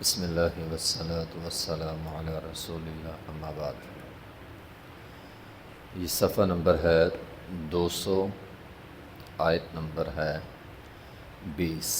بسم اللہ والصلاة والسلام علی رسول اللہ اما بعد۔ یہ صفحہ نمبر ہے 200، آیت نمبر ہے 20۔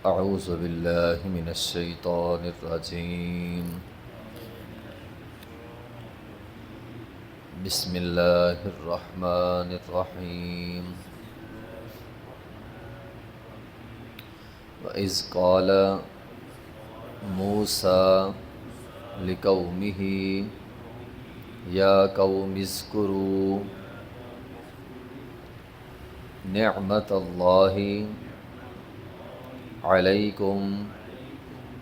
اعوذ باللہ من الشیطان الرجیم، بسم اللہ الرحمن الرحیم۔ وَإِذْ قَالَ مُوسَىٰ لِقَوْمِهِ يَا قَوْمِ اذْكُرُوا نِعْمَةَ اللَّهِ عَلَيْكُمْ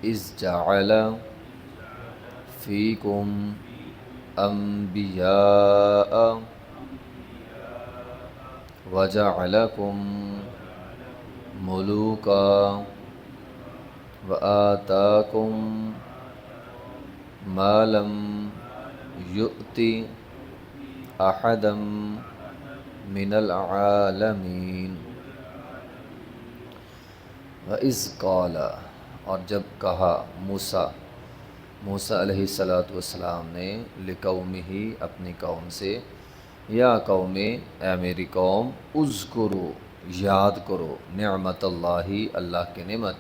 إِذْ جَعَلَ فِيكُمْ أَنْبِيَاءَ وَجَعَلَكُمْ ملوکا وآتاکم ما لم یؤت احدا من العالمین۔ وَإِذْ قَالَ، اور جب کہا موسیٰ علیہ السلام نے لقومہ اپنی قوم سے، یا قوم اے میری قوم، اذکروا یاد کرو، نعمت اللہ کی نعمت،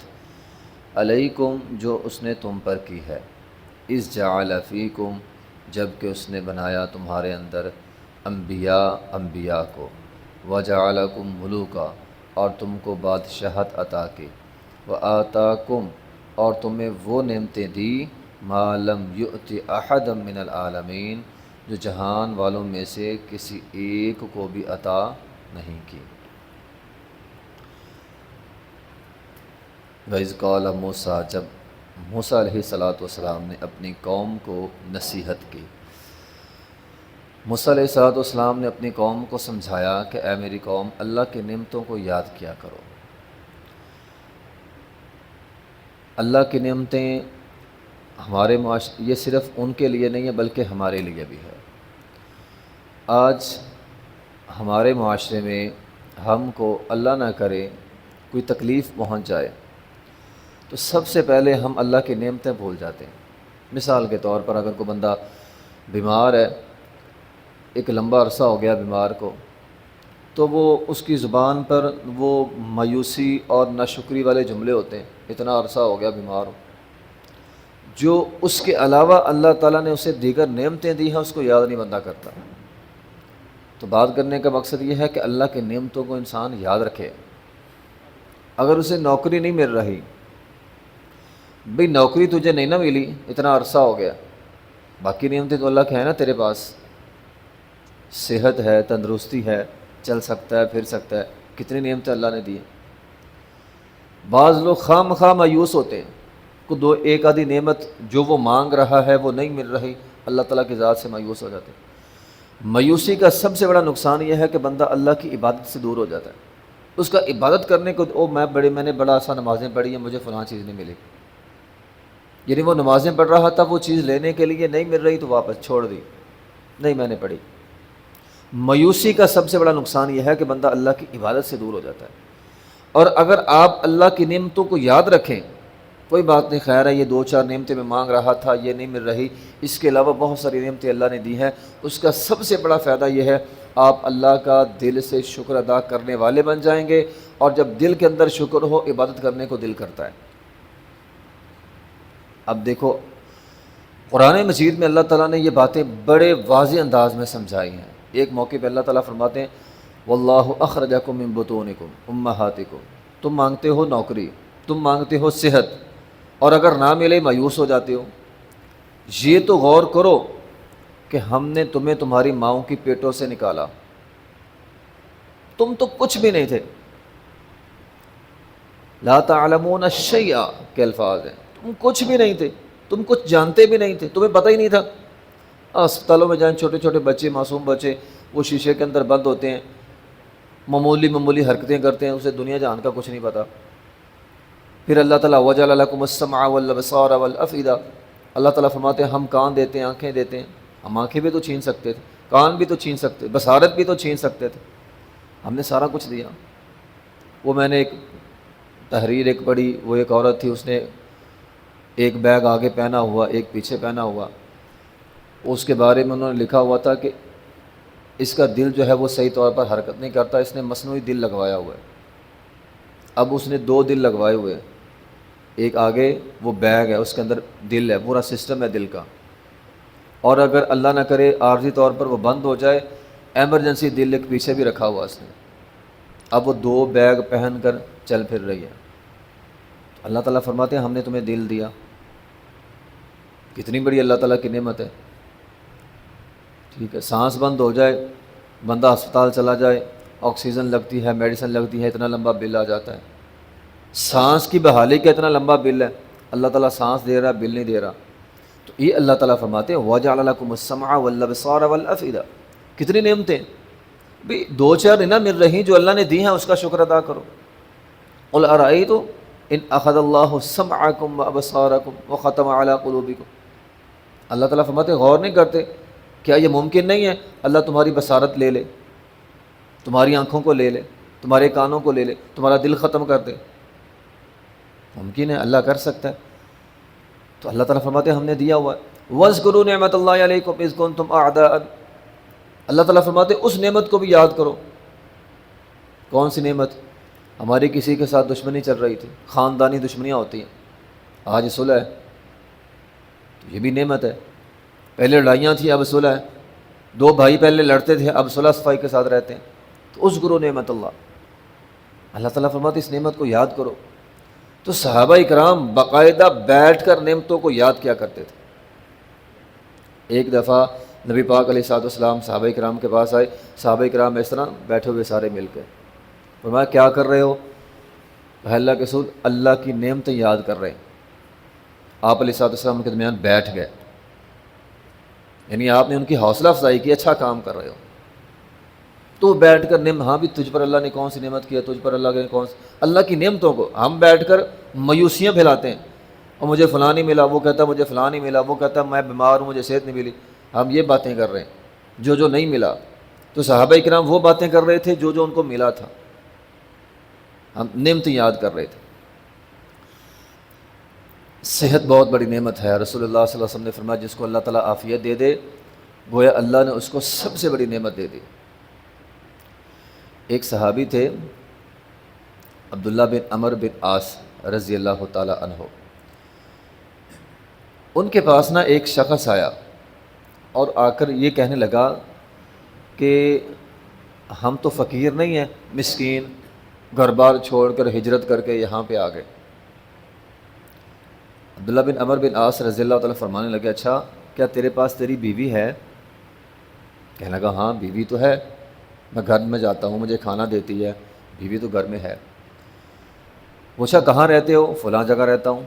علیکم جو اس نے تم پر کی ہے، اذ جعل فیکم جب کہ اس نے بنایا تمہارے اندر انبیاء کو، وجعلکم ملوکا اور تم کو بادشاہت عطا کی، وآتاکم اور تمہیں وہ نعمتیں دی، ما لم یؤت احدا من العالمین جو جہان والوں میں سے کسی ایک کو بھی عطا نہیں کی۔ وَإِذْ قَالَ مُوسَىٰ، جب موسیٰ علیہ السلام نے اپنی قوم کو نصیحت کی، موسیٰ علیہ السلام نے اپنی قوم کو سمجھایا کہ اے میری قوم، اللہ کی نعمتوں کو یاد کیا کرو۔ اللہ کی نعمتیں ہمارے یہ صرف ان کے لیے نہیں ہے بلکہ ہمارے لیے بھی ہے۔ آج ہمارے معاشرے میں ہم کو اللہ نہ کرے کوئی تکلیف پہنچ جائے تو سب سے پہلے ہم اللہ کی نعمتیں بھول جاتے ہیں۔ مثال کے طور پر اگر کوئی بندہ بیمار ہے، ایک لمبا عرصہ ہو گیا بیمار کو، تو وہ اس کی زبان پر وہ مایوسی اور ناشکری والے جملے ہوتے ہیں، اتنا عرصہ ہو گیا بیمار ہو، جو اس کے علاوہ اللہ تعالیٰ نے اسے دیگر نعمتیں دی ہیں اس کو یاد نہیں بندہ کرتا۔ تو بات کرنے کا مقصد یہ ہے کہ اللہ کی نعمتوں کو انسان یاد رکھے۔ اگر اسے نوکری نہیں مل رہی، بھئی نوکری تجھے نہیں نہ ملی، اتنا عرصہ ہو گیا، باقی نعمتیں تو اللہ کے ہیں نا تیرے پاس، صحت ہے، تندرستی ہے، چل سکتا ہے، پھر سکتا ہے، کتنی نعمتیں اللہ نے دی ہیں۔ بعض لوگ خواہ مخواہ مایوس ہوتے ہیں، ایک آدھی نعمت جو وہ مانگ رہا ہے وہ نہیں مل رہی، اللہ تعالیٰ کی ذات سے مایوس ہو جاتے ہیں۔ مایوسی کا سب سے بڑا نقصان یہ ہے کہ بندہ اللہ کی عبادت سے دور ہو جاتا ہے۔ اس کا عبادت کرنے کو میں نے بڑا ایسا نمازیں پڑھی ہیں، مجھے فلاں چیز نہیں ملی، یعنی وہ نمازیں پڑھ رہا تھا، وہ چیز لینے کے لیے نہیں مل رہی تو واپس چھوڑ دی، نہیں میں نے پڑھی۔ مایوسی کا سب سے بڑا نقصان یہ ہے کہ بندہ اللہ کی عبادت سے دور ہو جاتا ہے۔ اور اگر آپ اللہ کی نعمتوں کو یاد رکھیں، کوئی بات نہیں، خیر ہے، یہ 2-4 نعمتیں میں مانگ رہا تھا، یہ نہیں مل رہی، اس کے علاوہ بہت ساری نعمتیں اللہ نے دی ہیں، اس کا سب سے بڑا فائدہ یہ ہے آپ اللہ کا دل سے شکر ادا کرنے والے بن جائیں گے، اور جب دل کے اندر شکر ہو، عبادت کرنے کو دل کرتا ہے۔ اب دیکھو قرآن مجید میں اللہ تعالیٰ نے یہ باتیں بڑے واضح انداز میں سمجھائی ہیں۔ ایک موقع پہ اللہ تعالیٰ فرماتے ہیں، واللہ اخرجکم من بطونکم امہاتکم، تم مانگتے ہو نوکری، تم مانگتے ہو صحت، اور اگر نہ ملے مایوس ہو جاتے ہو۔ یہ تو غور کرو کہ ہم نے تمہیں تمہاری ماؤں کی پیٹوں سے نکالا، تم تو کچھ بھی نہیں تھے، لا تعلمون شیئا کے الفاظ ہیں، تم کچھ بھی نہیں تھے، تم کچھ جانتے بھی نہیں تھے، تمہیں پتہ ہی نہیں تھا۔ اسپتالوں میں جائیں، چھوٹے چھوٹے بچے، معصوم بچے، وہ شیشے کے اندر بند ہوتے ہیں، معمولی حرکتیں کرتے ہیں، اسے دنیا جہان کا کچھ نہیں پتہ۔ پھر اللہ تعالیٰ وَجَعَلَ لَكُمُ السَّمْعَ وَالْأَبْصَارَ وَالْأَفْئِدَةَ، اللہ تعالیٰ فرماتے ہیں ہم کان دیتے ہیں، آنکھیں دیتے ہیں، ہم آنکھیں بھی تو چھین سکتے تھے، کان بھی تو چھین سکتے، بصارت بھی تو چھین سکتے تھے، ہم نے سارا کچھ دیا۔ وہ میں نے ایک تحریر ایک پڑھی، وہ ایک عورت تھی، اس نے ایک بیگ آگے پہنا ہوا ایک پیچھے پہنا ہوا، اس کے بارے میں انہوں نے لکھا ہوا تھا کہ اس کا دل جو ہے وہ صحیح طور پر حرکت نہیں کرتا، اس نے مصنوعی دل لگوایا ہوا ہے۔ اب اس نے 2 دل لگوائے ہوئے ہیں، ایک آگے وہ بیگ ہے اس کے اندر دل ہے، پورا سسٹم ہے دل کا، اور اگر اللہ نہ کرے عارضی طور پر وہ بند ہو جائے، ایمرجنسی دل ایک پیچھے بھی رکھا ہوا اس نے۔ اب وہ 2 بیگ پہن کر چل پھر رہی ہے۔ اللہ تعالیٰ فرماتے ہیں ہم نے تمہیں دل دیا، کتنی بڑی اللہ تعالیٰ کی نعمت ہے۔ ٹھیک ہے، سانس بند ہو جائے، بندہ ہسپتال چلا جائے، آکسیجن لگتی ہے، میڈیسن لگتی ہے، اتنا لمبا بل آ جاتا ہے۔ سانس کی بحالی کا اتنا لمبا بل ہے، اللہ تعالیٰ سانس دے رہا ہے، بل نہیں دے رہا۔ تو یہ اللہ تعالیٰ فرماتے ہیں وَجَعَلَ لَكُمُ السَّمْعَ وَالْأَبْصَارَ وَالْأَفْئِدَةَ، کتنی نعمتیں بھی 2-4 نہ مل رہی جو اللہ نے دی ہیں، اس کا شکر ادا کرو۔ قُلْ أَرَأَيْتُمْ إِنْ أَخَذَ اللَّهُ سَمْعَكُمْ وَأَبْصَارَكُمْ وَخَتَمَ عَلَىٰ قُلُوبِكُمْ، اللہ تعالیٰ فرماتے ہیں غور نہیں کرتے کیا یہ ممکن نہیں ہے اللہ تمہاری بصارت لے لے، تمہاری آنکھوں کو لے لے، تمہارے کانوں کو لے لے، تمہارا دل ختم کر دے؟ ممکن ہے، اللہ کر سکتا ہے۔ تو اللہ تعالیٰ فرماتے ہیں ہم نے دیا ہوا ہے۔ وَاذْكُرُوا نِعْمَتَ اللَّهِ عَلَيْكُمْ إِذْ كُنتُمْ أَعْدَاءً، اللہ تعالیٰ فرماتے ہیں اس نعمت کو بھی یاد کرو۔ کون سی نعمت؟ ہماری کسی کے ساتھ دشمنی چل رہی تھی، خاندانی دشمنیاں ہوتی ہیں، آج صلح ہے، تو یہ بھی نعمت ہے۔ پہلے لڑائیاں تھیں، اب صلح ہے۔ 2 بھائی پہلے لڑتے تھے، اب صلح صفائی کے ساتھ رہتے ہیں۔ تو اذکروا نعمت اللہ تعالیٰ فرماتے اس نعمت کو یاد کرو۔ تو صحابہ اکرام باقاعدہ بیٹھ کر نعمتوں کو یاد کیا کرتے تھے۔ ایک دفعہ نبی پاک علیہ الصلوۃ والسلام صحابہ اکرام کے پاس آئے، صحابہ اکرام اس طرح بیٹھے ہوئے سارے مل کے، فرمایا کیا کر رہے ہو؟ کہا اللہ کے رسول اللہ کی نعمتیں یاد کر رہے ہیں۔ آپ علیہ الصلوۃ والسلام کے درمیان بیٹھ گئے، یعنی آپ نے ان کی حوصلہ افزائی کی، اچھا کام کر رہے ہو۔ تو بیٹھ کر ہاں بھی تجھ پر اللہ نے کون سی نعمت کی ہے، تجھ پر اللہ نے کون سی، اللہ کی نعمتوں کو ہم بیٹھ کر مایوسیاں پھیلاتے ہیں، اور مجھے فلاں نہیں ملا، وہ کہتا مجھے فلاں نہیں ملا، وہ کہتا میں بیمار ہوں مجھے صحت نہیں ملی، ہم یہ باتیں کر رہے ہیں جو نہیں ملا۔ تو صحابہ کرام وہ باتیں کر رہے تھے جو ان کو ملا تھا، ہم نعمتیں یاد کر رہے تھے۔ صحت بہت بڑی نعمت ہے، رسول اللہ صلی اللہ علیہ وسلم نے فرمایا جس کو اللہ تعالیٰ عافیت دے دے گویا اللہ نے اس کو سب سے بڑی نعمت دے دی۔ ایک صحابی تھے عبداللہ بن عمر بن عاص رضی اللہ تعالی عنہ، ان کے پاس نا ایک شخص آیا اور آ کر یہ کہنے لگا کہ ہم تو فقیر نہیں ہیں، مسکین، گھر بار چھوڑ کر ہجرت کر کے یہاں پہ آ گئے۔ عبداللہ بن عمر بن عاص رضی اللہ تعالیٰ فرمانے لگے اچھا کیا تیرے پاس تیری بیوی ہے؟ کہنے لگا ہاں بیوی تو ہے، میں گھر میں جاتا ہوں مجھے کھانا دیتی ہے، بیوی تو گھر میں ہے۔ پوچھا کہاں رہتے ہو؟ فلاں جگہ رہتا ہوں،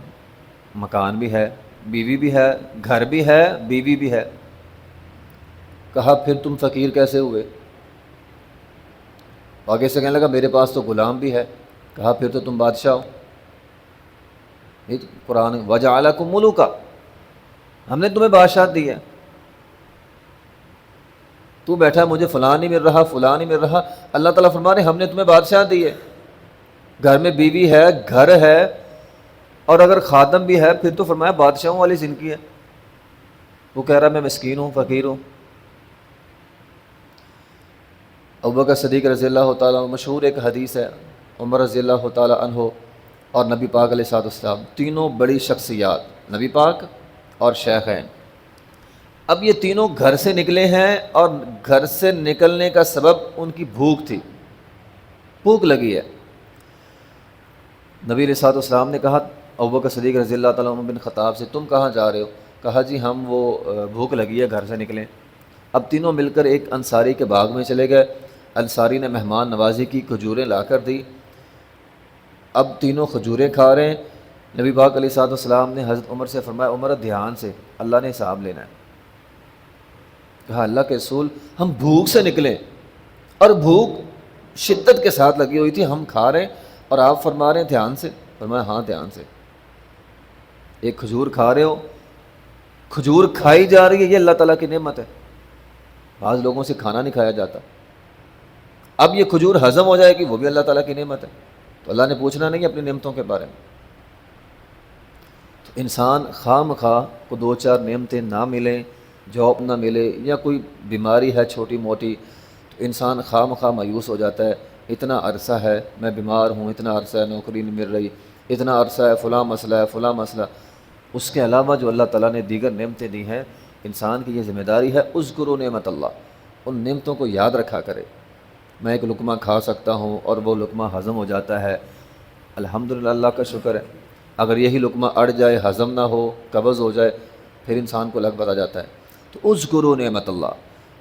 مکان بھی ہے، بیوی بھی ہے، گھر بھی ہے، بیوی بھی ہے۔ کہا پھر تم فقیر کیسے ہوئے؟ آگے سے کہنے لگا میرے پاس تو غلام بھی ہے۔ کہا پھر تو تم بادشاہ ہو۔ یہ تو قرآن وَجَعَلَكُم مُلُوكًا، ہم نے تمہیں بادشاہ دی ہے۔ تو بیٹھا مجھے فلاں نہیں مل رہا، فلاں نہیں مل رہا، اللہ تعالیٰ فرما رہے ہم نے تمہیں بادشاہ دی ہے، گھر میں بیوی ہے، گھر ہے، اور اگر خادم بھی ہے پھر تو فرمایا بادشاہوں والی زندگی ہے۔ وہ کہہ رہا میں مسکین ہوں، فقیر ہوں۔ ابوبکر صدیق رضی اللہ تعالیٰ عنہ، مشہور ایک حدیث ہے، عمر رضی اللہ تعالیٰ عنہ اور نبی پاک علیہ الصلوۃ والسلام، تینوں بڑی شخصیات، نبی پاک اور شیخین۔ اب یہ تینوں گھر سے نکلے ہیں اور گھر سے نکلنے کا سبب ان کی بھوک تھی، بھوک لگی ہے۔ نبی علیہ الصلوۃ والسلام نے کہا ابوبکر صدیق رضی اللہ تعالیٰ عنہ بن خطاب سے تم کہاں جا رہے ہو؟ کہا جی ہم وہ بھوک لگی ہے گھر سے نکلیں۔ اب تینوں مل کر ایک انصاری کے باغ میں چلے گئے، انصاری نے مہمان نوازی کی، کھجوریں لا کر دی۔ اب تینوں کھجوریں کھا رہے ہیں۔ نبی پاک علیہ الصلوۃ والسلام نے حضرت عمر سے فرمایا عمر دھیان سے، اللہ نے حساب لینا ہے۔ کہا اللہ کے رسول ہم بھوک سے نکلیں اور بھوک شدت کے ساتھ لگی ہوئی تھی، ہم کھا رہے ہیں اور آپ فرما رہے ہیں دھیان سے؟ فرمایا ہاں دھیان سے۔ ایک کھجور کھا رہے ہو، کھجور کھائی جا رہی ہے، یہ اللہ تعالیٰ کی نعمت ہے۔ بعض لوگوں سے کھانا نہیں کھایا جاتا، اب یہ کھجور ہضم ہو جائے گی وہ بھی اللہ تعالیٰ کی نعمت ہے۔ تو اللہ نے پوچھنا نہیں اپنی نعمتوں کے بارے میں۔ تو انسان خواہ مخواہ کو دو چار نعمتیں نہ ملیں، جاب نہ ملے یا کوئی بیماری ہے چھوٹی موٹی، تو انسان خواہ مخواہ مایوس ہو جاتا ہے، اتنا عرصہ ہے میں بیمار ہوں، اتنا عرصہ ہے نوکری نہیں مل رہی، اتنا عرصہ ہے فلاں مسئلہ ہے فلاں مسئلہ۔ اس کے علاوہ جو اللہ تعالیٰ نے دیگر نعمتیں دی ہیں، انسان کی یہ ذمہ داری ہے اذکروا نعمت اللہ، ان نعمتوں کو یاد رکھا کرے۔ میں ایک لقمہ کھا سکتا ہوں اور وہ لقمہ ہضم ہو جاتا ہے، الحمدللہ اللہ کا شکر ہے۔ اگر یہی لقمہ اڑ جائے، ہضم نہ ہو، قبض ہو جائے، پھر انسان کو لگ بتا جاتا ہے۔ تو اذکروا نعمت اللہ،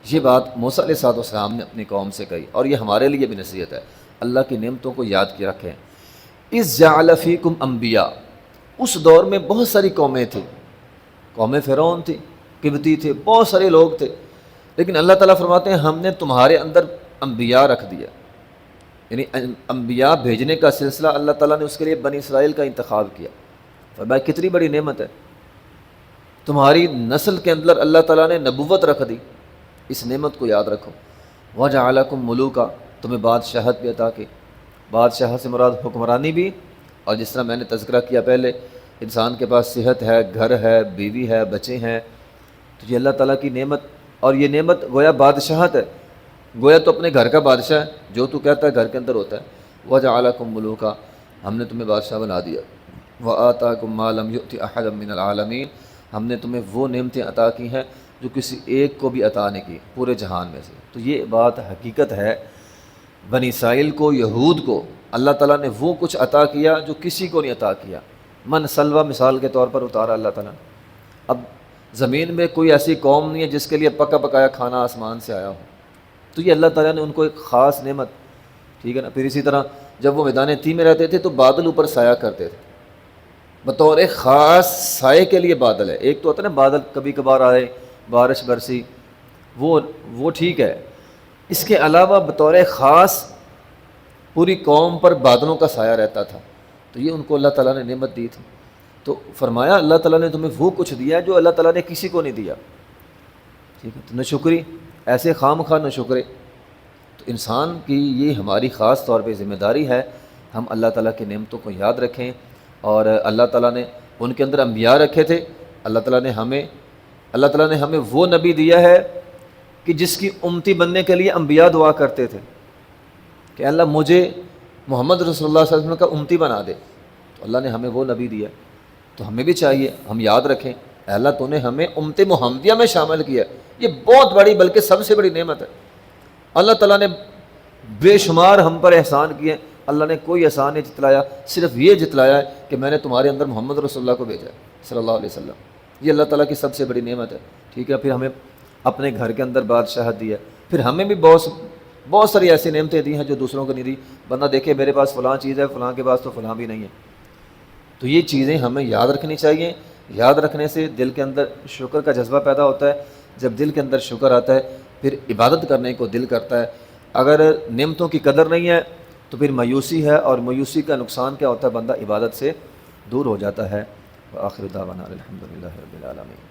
یہ بات موسیٰ علیہ السلام نے اپنی قوم سے کہی، اور یہ ہمارے لیے بھی نصیحت ہے، اللہ کی نعمتوں کو یاد کے رکھیں۔ اذ جعل فیکم انبیاء، اس دور میں بہت ساری قومیں تھیں، قوم فرعون تھی، قبطی تھے، بہت سارے لوگ تھے، لیکن اللہ تعالیٰ فرماتے ہیں ہم نے تمہارے اندر انبیاء رکھ دیا، یعنی انبیاء بھیجنے کا سلسلہ اللہ تعالیٰ نے اس کے لیے بنی اسرائیل کا انتخاب کیا۔ فرمایا کتنی بڑی نعمت ہے، تمہاری نسل کے اندر اللہ تعالیٰ نے نبوت رکھ دی، اس نعمت کو یاد رکھو۔ وَجَعَلَكُم مُلُوكًا، تمہیں بادشاہت بھی عطا کی، بادشاہت سے مراد حکمرانی بھی، اور جس طرح میں نے تذکرہ کیا پہلے، انسان کے پاس صحت ہے، گھر ہے، بیوی ہے، بچے ہیں، تو یہ اللہ تعالیٰ کی نعمت، اور یہ نعمت گویا بادشاہت ہے، گویا تو اپنے گھر کا بادشاہ ہے، جو تو کہتا ہے گھر کے اندر ہوتا ہے۔ وَجَعَلَكُم مُلُوكًا، ہم نے تمہیں بادشاہ بنا دیا۔ وَآتَاكُم مَّا لَمْ يُؤْتِ أَحَدًا مِّنَ الْعَالَمِينَ، ہم نے تمہیں وہ نعمتیں عطا کی ہیں جو کسی ایک کو بھی عطا نہیں کی پورے جہان میں سے۔ تو یہ بات حقیقت ہے، بنی اسرائیل کو، یہود کو اللہ تعالیٰ نے وہ کچھ عطا کیا جو کسی کو نہیں عطا کیا۔ من سلوہ مثال کے طور پر اتارا اللہ تعالیٰ نے۔ اب زمین میں کوئی ایسی قوم نہیں ہے جس کے لیے پکا پکایا کھانا آسمان سے آیا ہو، تو یہ اللہ تعالیٰ نے ان کو ایک خاص نعمت، ٹھیک ہے نا۔ پھر اسی طرح جب وہ میدان تیہ میں رہتے تھے تو بادل اوپر سایہ کرتے تھے، بطور ایک خاص سائے کے لیے بادل ہے۔ ایک تو ہوتا ہے نا بادل کبھی کبھار آئے، بارش برسی، وہ ٹھیک ہے، اس کے علاوہ بطور خاص پوری قوم پر بادلوں کا سایہ رہتا تھا، تو یہ ان کو اللہ تعالیٰ نے نعمت دی تھی۔ تو فرمایا اللہ تعالیٰ نے تمہیں وہ کچھ دیا جو اللہ تعالیٰ نے کسی کو نہیں دیا، ٹھیک ہے۔ تو نہ شکری، ایسے خواہ مخواہ نہ شکرے۔ تو انسان کی یہ ہماری خاص طور پہ ذمہ داری ہے، ہم اللہ تعالیٰ کی نعمتوں کو یاد رکھیں، اور اللہ تعالیٰ نے ان کے اندر انبیاء رکھے تھے، اللہ تعالیٰ نے ہمیں وہ نبی دیا ہے کہ جس کی امتی بننے کے لیے انبیاء دعا کرتے تھے کہ اللہ مجھے محمد رسول اللہ صلی اللہ علیہ وسلم کا امتی بنا دے، تو اللہ نے ہمیں وہ نبی دیا۔ تو ہمیں بھی چاہیے ہم یاد رکھیں، اے اللہ تو نے ہمیں امت محمدیہ میں شامل کیا، یہ بہت بڑی بلکہ سب سے بڑی نعمت ہے۔ اللہ تعالیٰ نے بے شمار ہم پر احسان کیے، اللہ نے کوئی احسان نہیں جتلایا، صرف یہ جتلایا ہے کہ میں نے تمہارے اندر محمد رسول اللہ کو بھیجا ہے صلی اللہ علیہ وسلم۔ یہ اللہ تعالیٰ کی سب سے بڑی نعمت ہے، ٹھیک ہے۔ پھر ہمیں اپنے گھر کے اندر بادشاہت دی ہے، پھر ہمیں بھی بہت ساری ایسی نعمتیں دی ہیں جو دوسروں کو نہیں دی۔ بندہ دیکھے میرے پاس فلاں چیز ہے، فلاں کے پاس تو فلاں بھی نہیں ہے، تو یہ چیزیں ہمیں یاد رکھنی چاہیے۔ یاد رکھنے سے دل کے اندر شکر کا جذبہ پیدا ہوتا ہے، جب دل کے اندر شکر آتا ہے پھر عبادت کرنے کو دل کرتا ہے۔ اگر نعمتوں کی قدر نہیں ہے تو پھر مایوسی ہے، اور مایوسی کا نقصان کیا ہوتا ہے، بندہ عبادت سے دور ہو جاتا ہے۔ وآخر دعوانا الحمدللہ رب العالمین۔